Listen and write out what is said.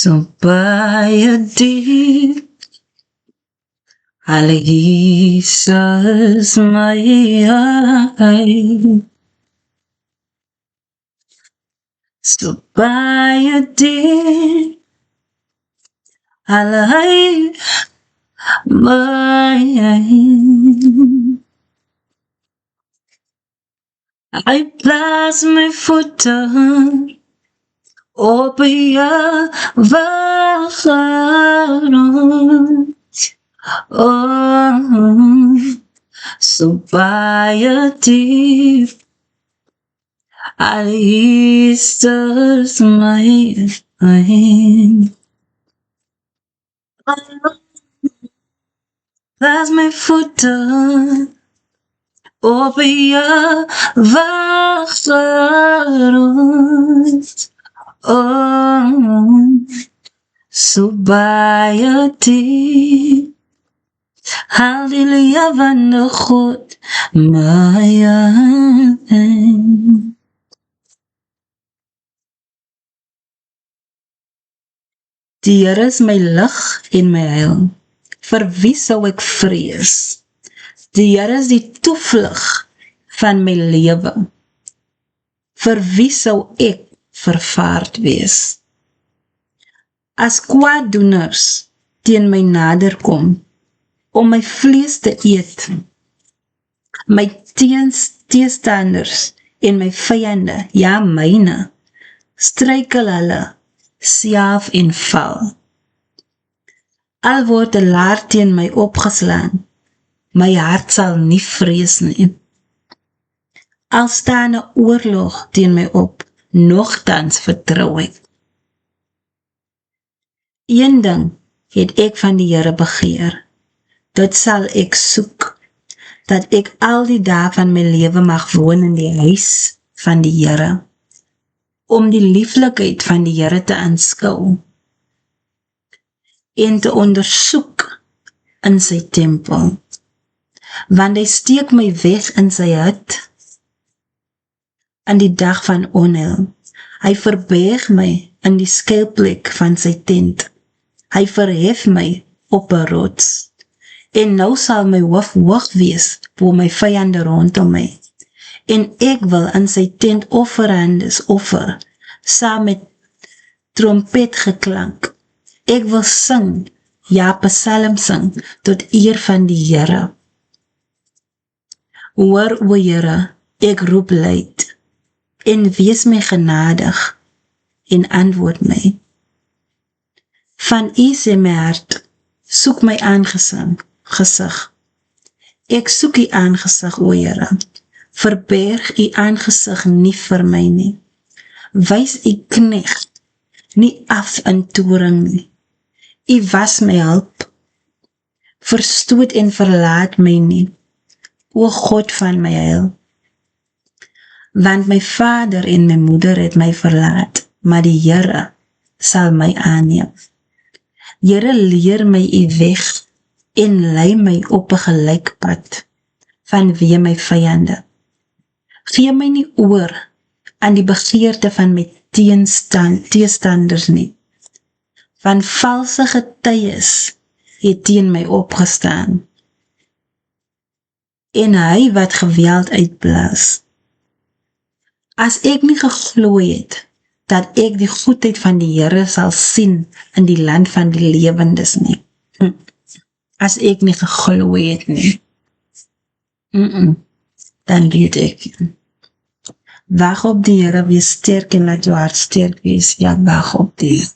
So baie diep, al Jesus my eye. So baie diep, al my I plaas my voete op jou waggrond. Oh, so baie diep, al Jesus my hand. Plaas my voete op jou waggrond. Oh, so baie diep, halleluja van de God my hand. Die Here is my lig en my heil, vir wie sou ek vrees? Die Here is die toevlug van my lewe, vir wie sou ek vervaard wees? As kwaaddoeners teen my nader kom, om my vlees te eet, my teestanders en my vyande, ja myne, struikel hulle self en val. Al word 'n laar teen my opgeslaan, my hart sal nie vrees nie. Al staan 'n oorlog teen my op, nogtans vertrou ek. Een ding het ek van die Here begeer, dit sal ek soek, dat ek al die dae van my lewe mag woon in die huis van die Here, om die lieflikheid van die Here te aanskou en te ondersoek in sy tempel, want hy steek my weg in sy hut in die dag van onheil. Hy verberg my in die skuilplek van sy tent. Hy verhef my op 'n rots, en nou sal my hoof hoog wees bo my vyande rondom my. En ek wil in sy tent offerandes offer, saam met trompetgeklank. Ek wil sing, ja psalm sing, tot eer van die Here. Hoor o Here, ek roep luid, en wees my genadig, en antwoord my. Van U sê my hart, soek my aangesig. Ek soek U aangesig, o Here. Verberg U aangesig nie vir my nie. Wys U knegt nie af in toorn nie. U was my hulp. Verstoot en verlaat my nie, o God van my heil. Want my vader en my moeder het my verlaat, maar die Here sal my aanneem. Here, leer my U weg en lei my op 'n gelyk pad vanweë my vyande. Gee my nie oor aan die begeerte van my teestanders nie, want valse getuies het teen my opgestaan, en hy wat geweld uitblaas. As ek nie geglo het dat ek die goedheid van die Here sal sien in die land van die lewendes nie. As ek nie geglo het nie. Dan weet ek. Wag op die Here, wees sterk en laat jou hart sterk wees. Ja, wag op die Here.